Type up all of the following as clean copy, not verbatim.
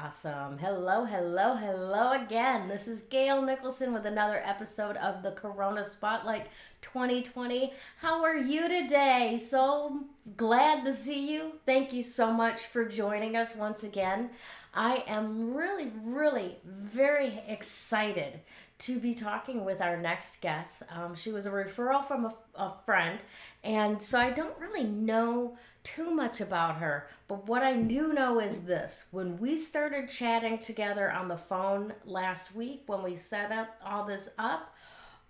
Awesome. Hello, hello, hello again. This is Gayle Nicholson with another episode of the Corona Spotlight 2020. How are you today? So glad to see you. Thank you so much for joining us once again. I am really very excited to be talking with our next guest. She was a referral from a friend, and so I don't really know too much about her. But what I do know is this: when we started chatting together on the phone last week, when we set up all this up,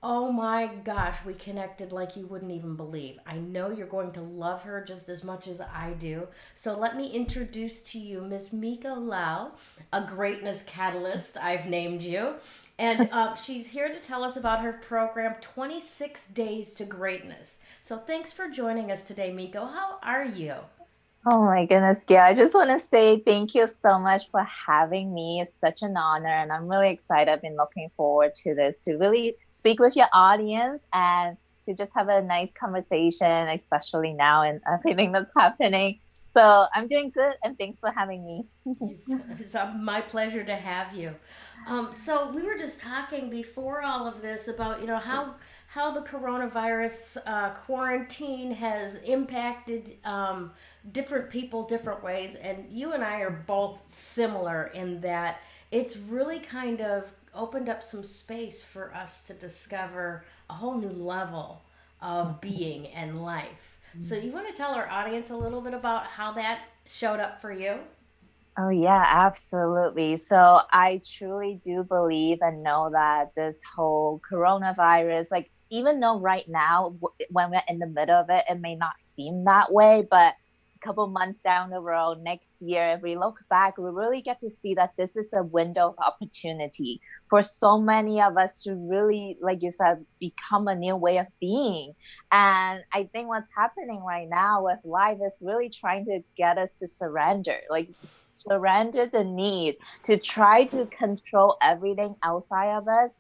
oh my gosh, we connected like you wouldn't even believe. I know you're going to love her just as much as I do. So let me introduce to you Miss Miko Lau, a greatness catalyst, I've named you. And she's here to tell us about her program, 26 Days to Greatness. So thanks for joining us today, Miko. How are you? Oh my goodness, yeah. I just want to say thank you so much for having me. It's such an honor, and I'm really excited. I've been looking forward to this to really speak with your audience and to just have a nice conversation, especially now and everything that's happening. So I'm doing good, and thanks for having me. It's my pleasure to have you. So we were just talking before all of this about how the coronavirus quarantine has impacted different people different ways, and you and I are both similar in that it's really kind of opened up some space for us to discover a whole new level of being and life. So you want to tell our audience a little bit about how that showed up for you? Oh, yeah, absolutely. So I truly do believe and know that this whole coronavirus, like, even though right now, when we're in the middle of it, it may not seem that way, but a couple months down the road, next year, if we look back, we really get to see that this is a window of opportunity for so many of us to really, like you said, become a new way of being. And I think what's happening right now with life is really trying to get us to surrender, like surrender the need to try to control everything outside of us.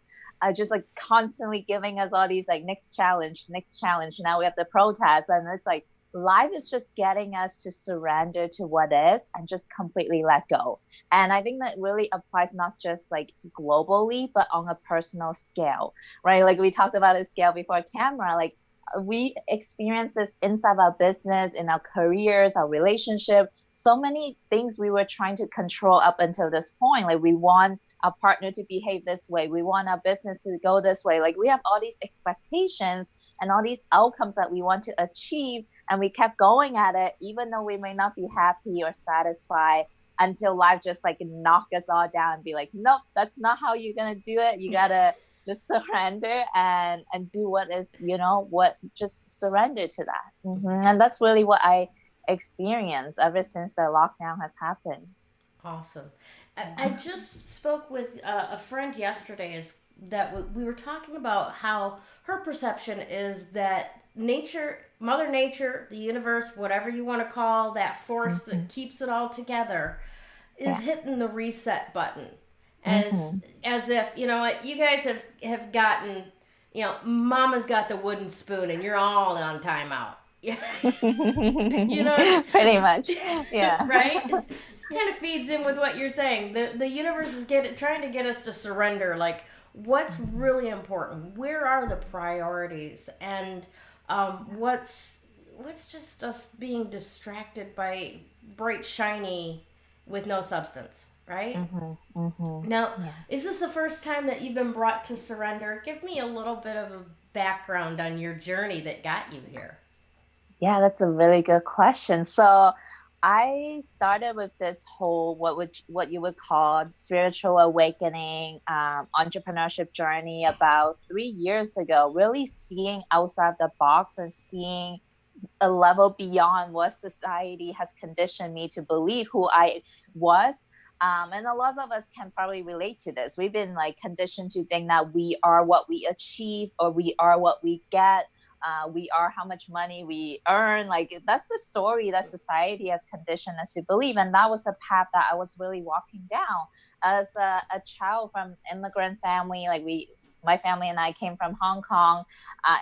Just like constantly giving us all these like next challenge, next challenge. Now we have the protest, and it's like life is just getting us to surrender to what is and just completely let go. And I think that really applies not just like globally, but on a personal scale, right? Like we talked about a scale before camera, like we experience this inside our business, in our careers, our relationship, so many things we were trying to control up until this point. Like we want our partner to behave this way, we want our business to go this way. Like we have all these expectations and all these outcomes that we want to achieve, and we kept going at it even though we may not be happy or satisfied, until life just like knock us all down and be like, nope, that's not how you're gonna do it. You gotta just surrender and do what is, what, just surrender to that. And that's really what I experienced ever since the lockdown has happened. Awesome. I Yeah. just spoke with a friend yesterday is that we were talking about how her perception is that nature, Mother Nature, the universe, whatever you want to call that force that Hmm. keeps it all together, is Yeah. hitting the reset button. As Hmm. as if, you know what, you guys have gotten, mama's got the wooden spoon and you're all on timeout. Yeah. You know, it's Pretty much. Yeah. right? Kind of feeds in with what you're saying. The universe is trying to get us to surrender. Like, what's really important? Where are the priorities? And what's just us being distracted by bright shiny with no substance, right? Hmm. Hmm. Now, Yeah. is this the first time that you've been brought to surrender? Give me a little bit of a background on your journey that got you here. Yeah, that's a really good question. So I started with this whole what you would call spiritual awakening, entrepreneurship journey about 3 years ago. Really seeing outside the box and seeing a level beyond what society has conditioned me to believe who I was. And a lot of us can probably relate to this. We've been like conditioned to think that we are what we achieve, or we are what we get. We are how much money we earn. Like that's the story that society has conditioned us to believe. And that was the path that I was really walking down as a child from immigrant family. Like we my family and I came from Hong Kong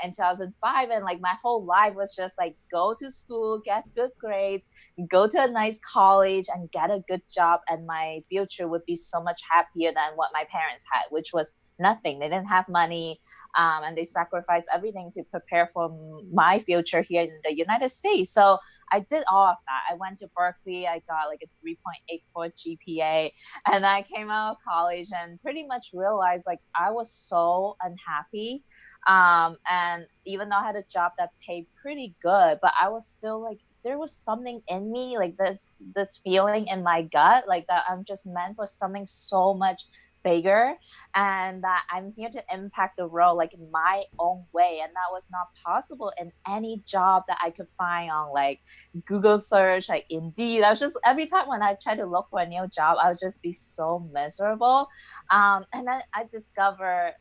in 2005, and like my whole life was just like go to school, get good grades, go to a nice college, and get a good job, and my future would be so much happier than what my parents had, which was nothing. They didn't have money, and they sacrificed everything to prepare for my future here in the United States. So I did all of that. I went to Berkeley. I got like a 3.84 GPA, and I came out of college and pretty much realized like I was so unhappy. And even though I had a job that paid pretty good, but I was still like there was something in me, like this feeling in my gut, like that I'm just meant for something so much bigger, and that I'm here to impact the world like in my own way. And that was not possible in any job that I could find on like Google search, like Indeed. I was just every time when I try to look for a new job, I would just be so miserable. And then I discovered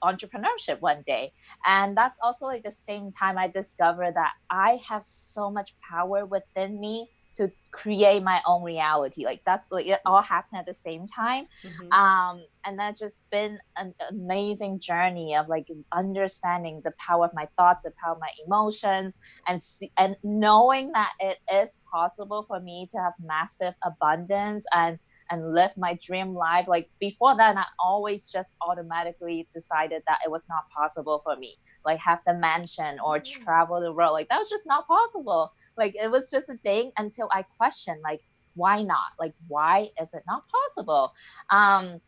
entrepreneurship one day, and that's also like the same time I discovered that I have so much power within me to create my own reality. Like that's like it all happened at the same time. Mm-hmm. And that's just been an amazing journey of like understanding the power of my thoughts, the power of my emotions, and knowing that it is possible for me to have massive abundance and live my dream life. Like before that, I always just automatically decided that it was not possible for me. Like have the mansion or travel the world. Like that was just not possible. Like it was just a thing until I questioned, like, why not? Like, why is it not possible? Um,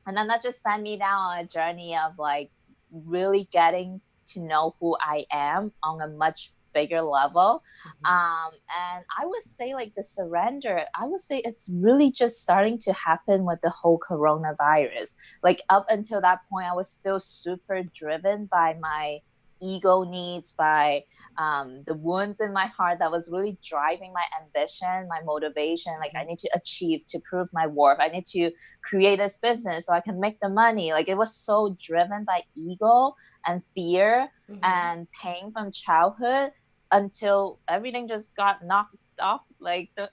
and then that just sent me down on a journey of like really getting to know who I am on a much bigger level. Mm-hmm. And I would say like the surrender, I would say it's really just starting to happen with the whole coronavirus. Like up until that point, I was still super driven by my ego needs, by the wounds in my heart that was really driving my ambition, my motivation. Like I need to achieve to prove my worth. I need to create this business so I can make the money. Like it was so driven by ego and fear Mm-hmm. and pain from childhood until everything just got knocked off, like the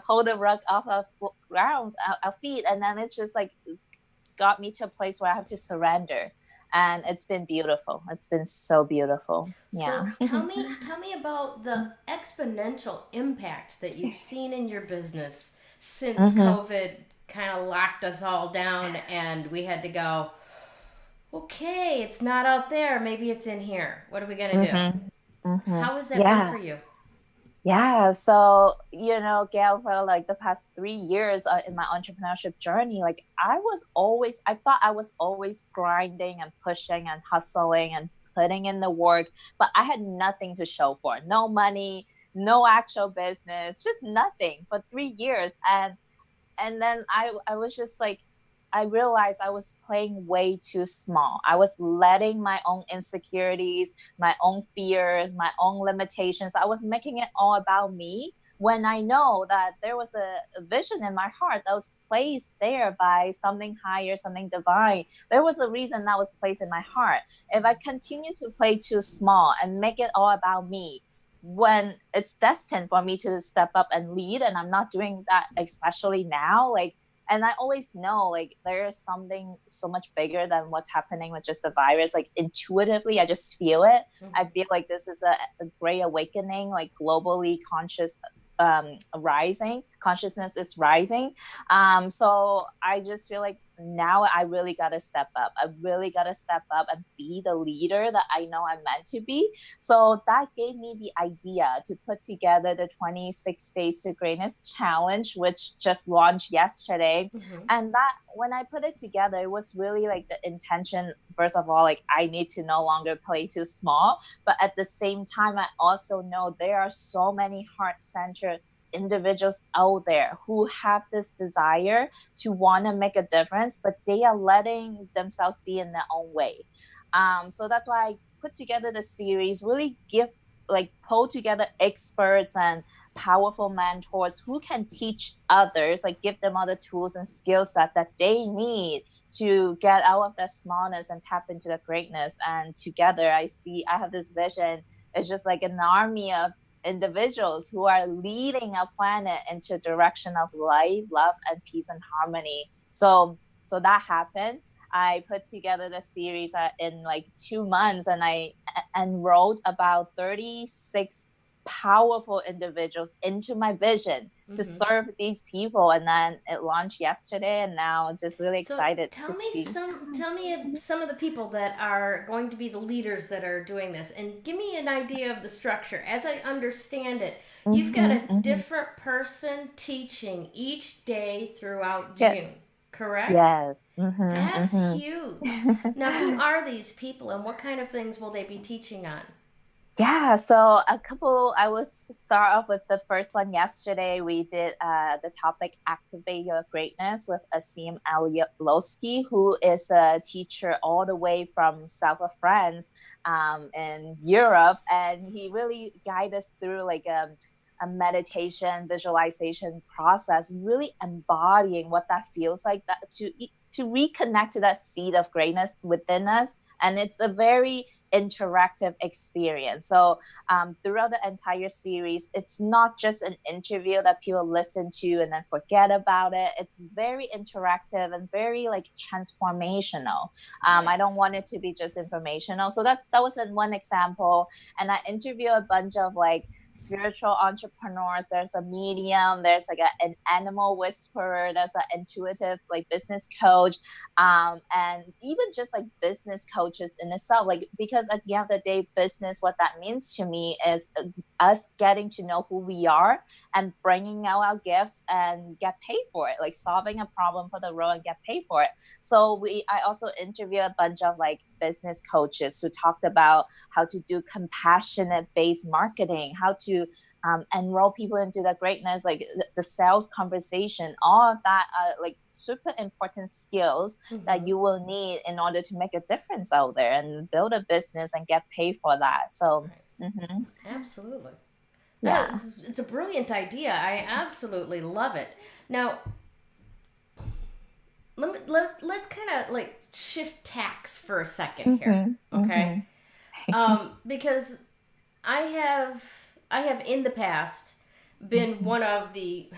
pull the rug off of grounds our feet, and then it's just like got me to a place where I have to surrender, and it's been beautiful. It's been so beautiful. So Yeah. tell me about the exponential impact that you've seen in your business since Mm-hmm. COVID kind of locked us all down and we had to go, okay, it's not out there, maybe it's in here. What are we going to do? Mm-hmm. Mm-hmm. How has that been Yeah. for you? Yeah, so Gail, for like the past 3 years in my entrepreneurship journey, like I thought I was always grinding and pushing and hustling and putting in the work, but I had nothing to show for it. No money, no actual business, just nothing for 3 years. And then I was just like, I realized I was playing way too small. I was letting my own insecurities, my own fears, my own limitations, I was making it all about me, when I know that there was a vision in my heart that was placed there by something higher, something divine. There was a reason that was placed in my heart. If I continue to play too small and make it all about me, when it's destined for me to step up and lead, and I'm not doing that, especially now, like, and I always know like there's something so much bigger than what's happening with just the virus. Like intuitively I just feel it. I Mm-hmm. feel like this is a great awakening, like globally conscious, rising consciousness is rising. So I just feel like now I really got to step up. I really got to step up and be the leader that I know I'm meant to be. So that gave me the idea to put together the 26 Days to Greatness Challenge, which just launched yesterday. Mm-hmm. And that, when I put it together, it was really like the intention, first of all, like I need to no longer play too small. But at the same time, I also know there are so many heart centered individuals out there who have this desire to want to make a difference, but they are letting themselves be in their own way. So that's why I put together the series, really give, like, pull together experts and powerful mentors who can teach others, like give them all the tools and skill set that they need to get out of their smallness and tap into the greatness. And together I have this vision. It's just like an army of individuals who are leading our planet into a direction of light, love, and peace and harmony. So that happened. I put together the series in like 2 months, and I enrolled about 36 powerful individuals into my vision to Mm-hmm. serve these people. And then it launched yesterday, and now just really So excited to tell me see. some of the people that are going to be the leaders that are doing this, and give me an idea of the structure. As I understand it, you've got Hmm. a Hmm. different person teaching each day throughout June, Yes. correct? Yes. Hmm. That's huge. Now, who are these people, and what kind of things will they be teaching on? Yeah, so I will start off with the first one yesterday. We did the topic Activate Your Greatness with Asim Alioski, who is a teacher all the way from South of France in Europe. And he really guided us through like a meditation visualization process, really embodying what that feels like, that to reconnect to that seed of greatness within us. And it's a very interactive experience. So throughout the entire series, it's not just an interview that people listen to and then forget about it. It's very interactive and very like transformational. I don't Nice. want it to be just informational. So that was one example. And I interview a bunch of like spiritual entrepreneurs. There's a medium, there's like an animal whisperer, there's an intuitive like business coach, and even just like business coaches in itself, like because at the end of the day, business, what that means to me is us getting to know who we are and bringing out our gifts and get paid for it, like solving a problem for the world and get paid for it. So I also interview a bunch of like business coaches who talked about how to do compassionate based marketing, how to enroll people into the greatness, like the sales conversation, all of that are like super important skills that Mm-hmm. you will need in order to make a difference out there and build a business and get paid for that. So, Right. mm-hmm, Absolutely. yeah. It's a brilliant idea. I absolutely love it. Now, let's kind of like shift tacks for a second here, Mm-hmm, okay? mm-hmm, Because I have I have in the past been one of the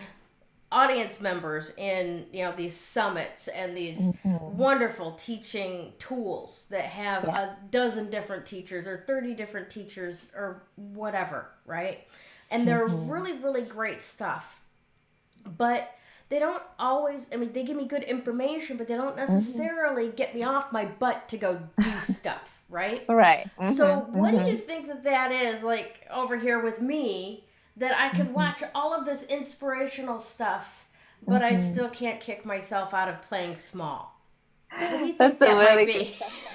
audience members in these summits and these mm-hmm, wonderful teaching tools that have yeah. a dozen different teachers or 30 different teachers or whatever, right? And they're Mm-hmm, really really great stuff, but they don't always, I mean, they give me good information, but they don't mm-hmm. necessarily get me off my butt to go do stuff, right? Right. So Mm-hmm, what do you mm-hmm, think that is, like over here with me, that I could mm-hmm, watch all of this inspirational stuff, but I mm-hmm. still can't kick myself out of playing small? What do you think That's a that might really good be? question.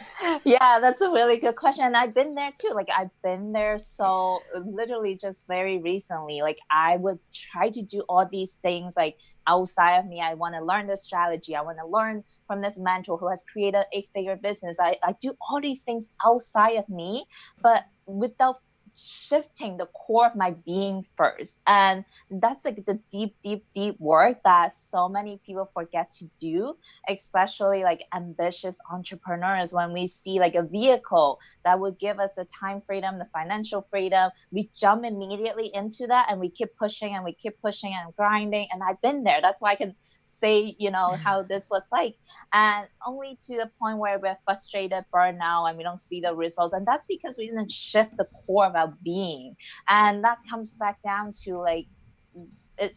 Yeah, that's a really good question. And I've been there too. Like I've been there so literally just very recently. Like I would try to do all these things like outside of me. I want to learn this strategy. I want to learn from this mentor who has created a 8-figure business. I do all these things outside of me, but without shifting the core of my being first. And that's like the deep, deep, deep work that so many people forget to do, especially like ambitious entrepreneurs. When we see like a vehicle that would give us the time freedom, the financial freedom, we jump immediately into that and we keep pushing and we keep pushing and grinding. And I've been there. That's why I can say, how this was like. And only to the point where we're frustrated, burned out, and we don't see the results. And that's because we didn't shift the core of our being. And that comes back down to like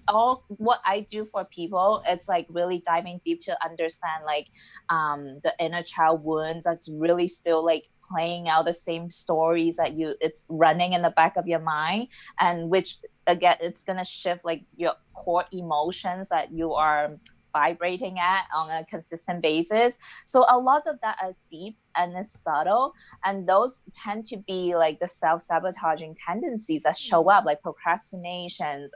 all what I do for people. It's like really diving deep to understand like the inner child wounds that's really still like playing out the same stories that it's running in the back of your mind, and which again it's gonna shift like your core emotions that you are vibrating at on a consistent basis. So a lot of that are deep and is subtle, and those tend to be like the self-sabotaging tendencies that show up, like procrastinations,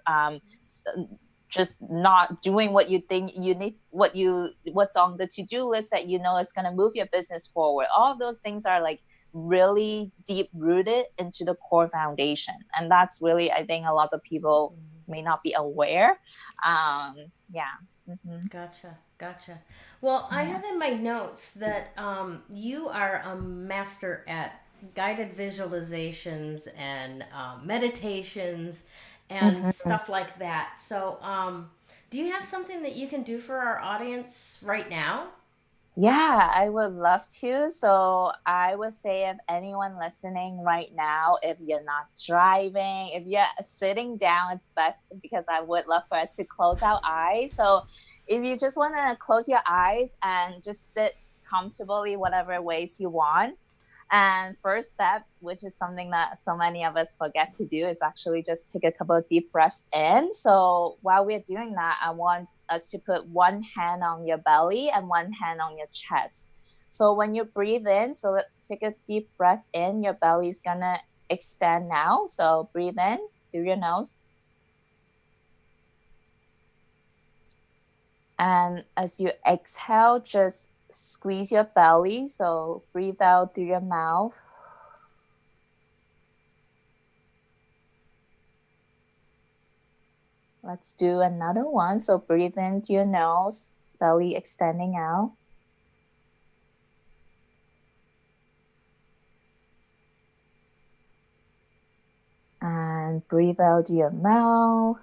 just not doing what you think you need, what's on the to-do list that it's going to move your business forward. All of those things are like really deep rooted into the core foundation, and that's really, I think, a lot of people may not be aware. um yeah. Mm-hmm. Gotcha, gotcha. Well, I Yeah. have in my notes that you are a master at guided visualizations and meditations and Mm-hmm. stuff like that. So, do you have something that you can do for our audience right now? Yeah, I would love to. So I would say if anyone listening right now, if you're not driving, if you're sitting down, it's best because I would love for us to close our eyes. So if you just want to close your eyes and just sit comfortably, whatever ways you want. And first step, which is something that so many of us forget to do, is actually just take a couple of deep breaths in. So while we're doing that, I want us to put one hand on your belly and one hand on your chest. So when you breathe in, so take a deep breath in, your belly's gonna extend now. So breathe in through your nose. And as you exhale, just squeeze your belly. So breathe out through your mouth. Let's do another one. So breathe in through your nose, belly extending out. And breathe out through your mouth.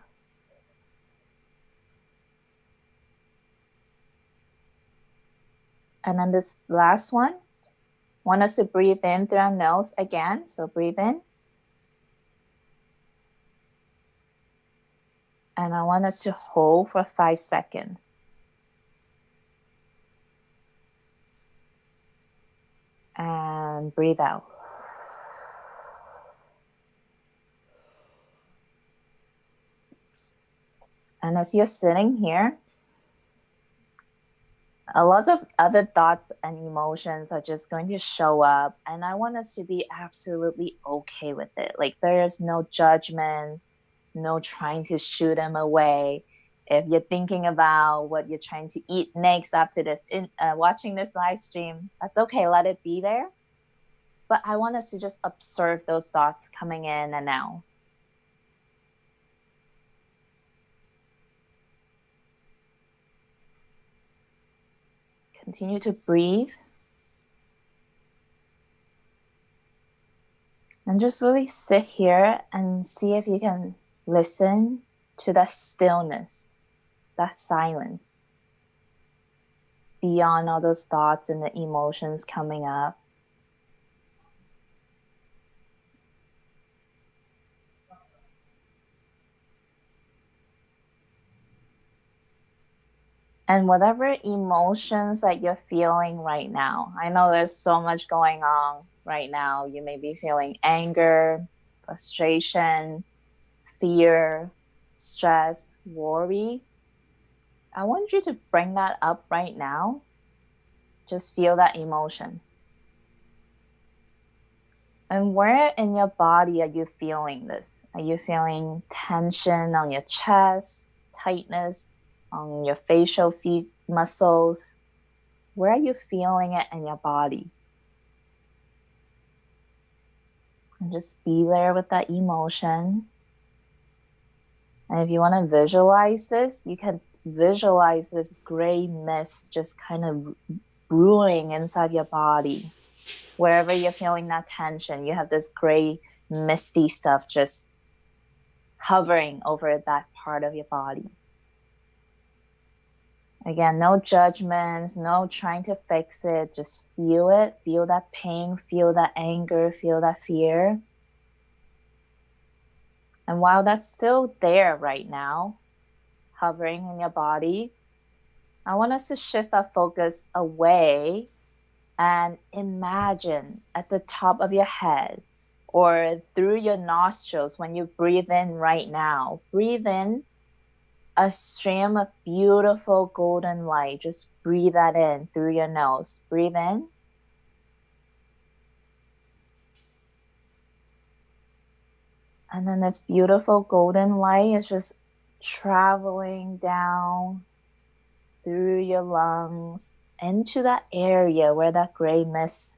And then this last one, want us to breathe in through our nose again. So breathe in. And I want us to hold for 5 seconds. And breathe out. And as you're sitting here, a lot of other thoughts and emotions are just going to show up. And I want us to be absolutely okay with it. Like there's no judgments, no trying to shoot them away. If you're thinking about what you're trying to eat next after this, watching this live stream, that's okay. Let it be there. But I want us to just observe those thoughts coming in and out. Continue to breathe. And just really sit here and see if you can listen to that stillness, that silence, beyond all those thoughts and the emotions coming up. And whatever emotions that you're feeling right now, I know there's so much going on right now. You may be feeling anger, frustration, fear, stress, worry. I want you to bring that up right now. Just feel that emotion. And where in your body are you feeling this? Are you feeling tension on your chest, tightness on your facial feet muscles? Where are you feeling it in your body? And just be there with that emotion. And if you want to visualize this, you can visualize this gray mist just kind of brewing inside your body. Wherever you're feeling that tension, you have this gray, misty stuff just hovering over that part of your body. Again, no judgments, no trying to fix it. Just feel it. Feel that pain, feel that anger, feel that fear. And while that's still there right now, hovering in your body, I want us to shift our focus away and imagine at the top of your head or through your nostrils when you breathe in right now. Breathe in a stream of beautiful golden light. Just breathe that in through your nose. Breathe in. And then this beautiful golden light is just traveling down through your lungs into that area where that gray mist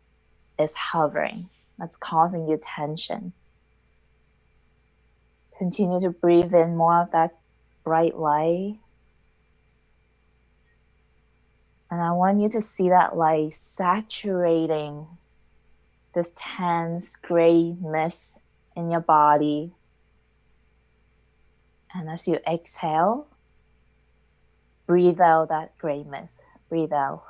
is hovering. That's causing you tension. Continue to breathe in more of that bright light. And I want you to see that light saturating this tense gray mist in your body. And as you exhale, breathe out that gray mist. Breathe out.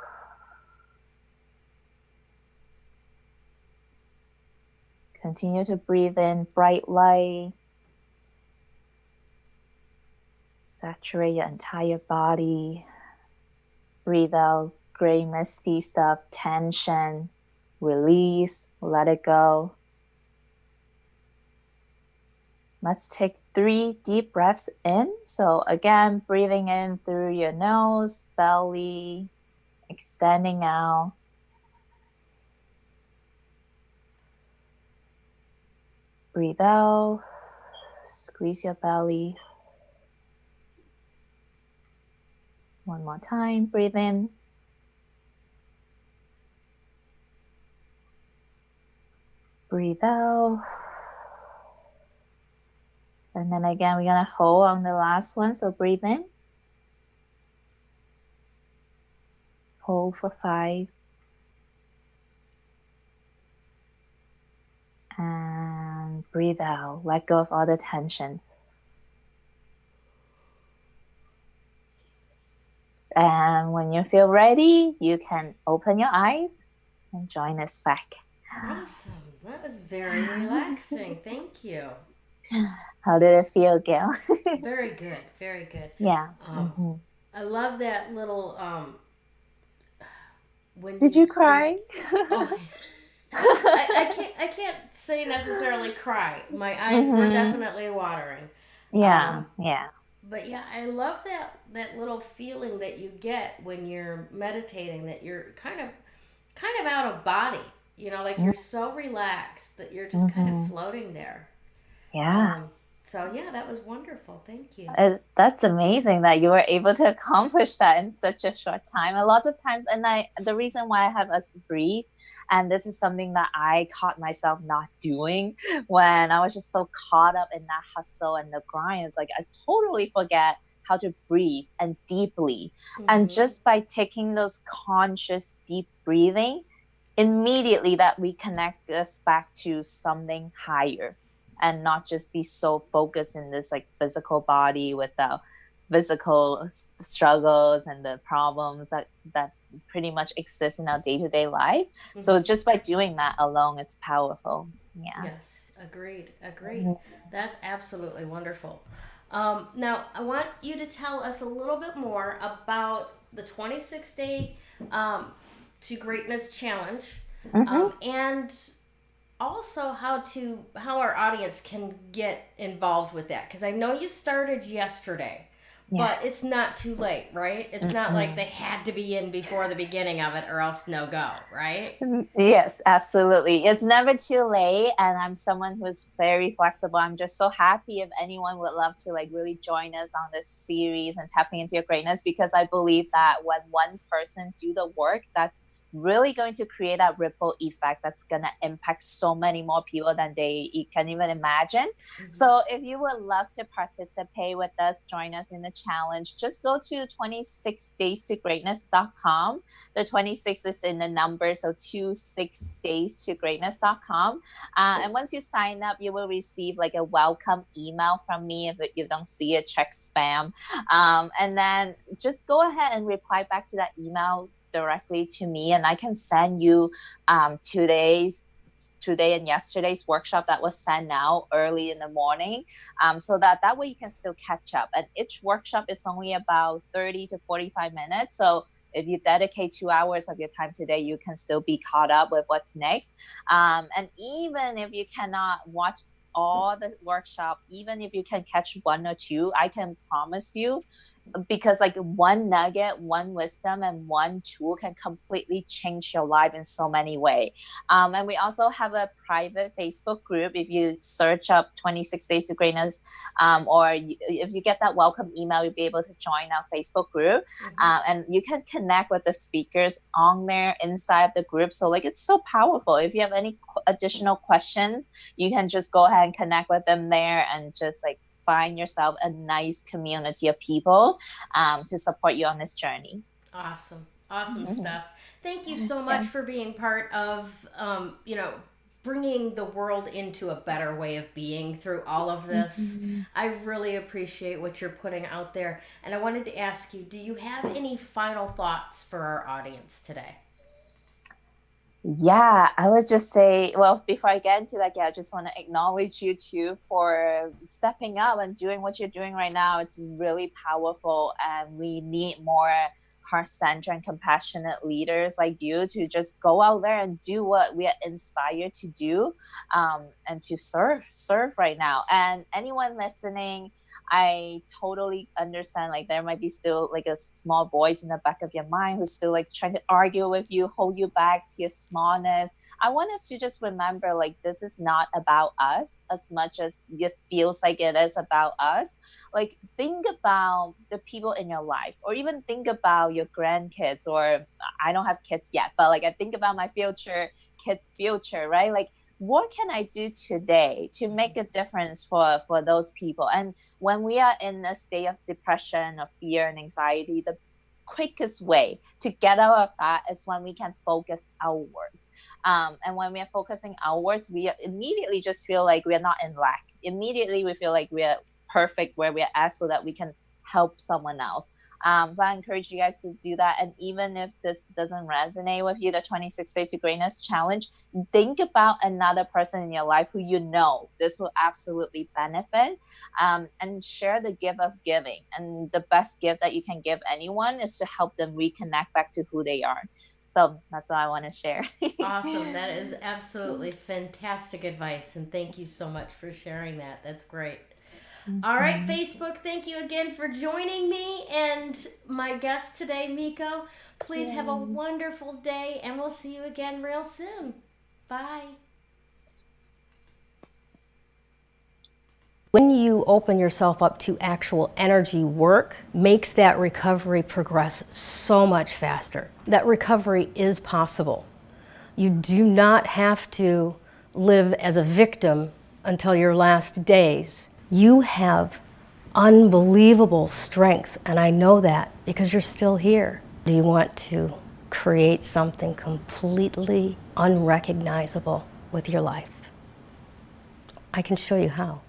Continue to breathe in bright light. Saturate your entire body. Breathe out gray, misty stuff, tension. Release, let it go. Let's take 3 deep breaths in. So again, breathing in through your nose, belly, extending out. Breathe out, squeeze your belly. One more time, breathe in. Breathe out. And then again, we're going to hold on the last one. So breathe in. Hold for 5. And breathe out. Let go of all the tension. And when you feel ready, you can open your eyes and join us back. Awesome. That was very relaxing. Thank you. How did it feel, Gayle? Very good. Very good. Yeah. Um, I love that little when Did you you breathe. cry? Oh, I can't say necessarily cry. My eyes were definitely watering. Yeah, Um, yeah. but yeah, I love that little feeling that you get when you're meditating. That you're kind of out of body. Like you're so relaxed that you're just kind of Mm-hmm. floating there. Yeah. Um, so yeah, that was wonderful. Thank you. That's amazing that you were able to accomplish that in such a short time. And lots of times, and the reason why I have us breathe, and this is something that I caught myself not doing when I was just so caught up in that hustle and the grind. It's like I totally forget how to breathe and deeply. And Mm-hmm. just by taking those conscious deep breathing, immediately that reconnect us back to something higher and not just be so focused in this like physical body with the physical struggles and the problems that pretty much exist in our day-to-day life. So Mm-hmm. just by doing that alone, it's powerful. Yeah. Yes, agreed, agreed. That's absolutely wonderful. Now, I want you to tell us a little bit more about the 26-day to greatness challenge, Mm-hmm. and also how our audience can get involved with that, because I know you started yesterday, Yeah. but it's not too late, right? It's not like Mm-mm. they had to be in before the beginning of it or else no go, right? Yes, absolutely. It's never too late. And I'm someone who's very flexible. I'm just so happy if anyone would love to like really join us on this series and tapping into your greatness, because I believe that when one person do the work, that's really going to create that ripple effect that's going to impact so many more people than they can even imagine. Mm-hmm. So if you would love to participate with us, join us in the challenge, just go to 26daystogreatness.com. The 26 is in the number, so 26daystogreatness.com. And once you sign up, you will receive like a welcome email from me. If you don't see it, check spam. And then just go ahead and reply back to that email directly to me, and I can send you today and yesterday's workshop that was sent out early in the morning, so that way you can still catch up. And each workshop is only about 30 to 45 minutes, so if you dedicate 2 hours of your time today, you can still be caught up with what's next. And even if you cannot watch all the workshop, even if you can catch one or two, I can promise you, because like one nugget, one wisdom, and one tool can completely change your life in so many ways. And we also have a private Facebook group. If you search up 26 Days to Greatness, if you get that welcome email, you'll be able to join our Facebook group. Mm-hmm. And you can connect with the speakers on there inside the group. So like it's so powerful. If you have any additional questions, you can just go ahead and connect with them there, and just like find yourself a nice community of people to support you on this journey. Awesome. Awesome Mm-hmm. stuff. Thank you so Yeah. much for being part of, bringing the world into a better way of being through all of this. Mm-hmm. I really appreciate what you're putting out there. And I wanted to ask you, do you have any final thoughts for our audience today? Yeah, I would just say, well, before I get into that, yeah, I just want to acknowledge you too for stepping up and doing what you're doing right now. It's really powerful, and we need more heart-centered and compassionate leaders like you to just go out there and do what we are inspired to do, and to serve right now. And anyone listening, I totally understand, like there might be still like a small voice in the back of your mind who's still like trying to argue with you, hold you back to your smallness. I want us to just remember, like, this is not about us as much as it feels like it is about us. Like, think about the people in your life, or even think about your grandkids, or I don't have kids yet, but like I think about my future kids' future, right? Like, what can I do today to make a difference for those people? And when we are in a state of depression or fear and anxiety, the quickest way to get out of that is when we can focus outwards. And when we are focusing outwards, we immediately just feel like we are not in lack. Immediately, we feel like we are perfect where we are at, so that we can help someone else. So I encourage you guys to do that. And even if this doesn't resonate with you, the 26 Days to Greatness Challenge, think about another person in your life who you know this will absolutely benefit, and share the gift of giving. And the best gift that you can give anyone is to help them reconnect back to who they are. So that's all I want to share. Awesome. That is absolutely fantastic advice. And thank you so much for sharing that. That's great. All right, Mhm. Facebook, thank you again for joining me and my guest today, Miko. Please have a Yay. wonderful day, and we'll see you again real soon. Bye. When you open yourself up to actual energy work, makes that recovery progress so much faster. That recovery is possible. You do not have to live as a victim until your last days. You have unbelievable strength, and I know that because you're still here. Do you want to create something completely unrecognizable with your life? I can show you how.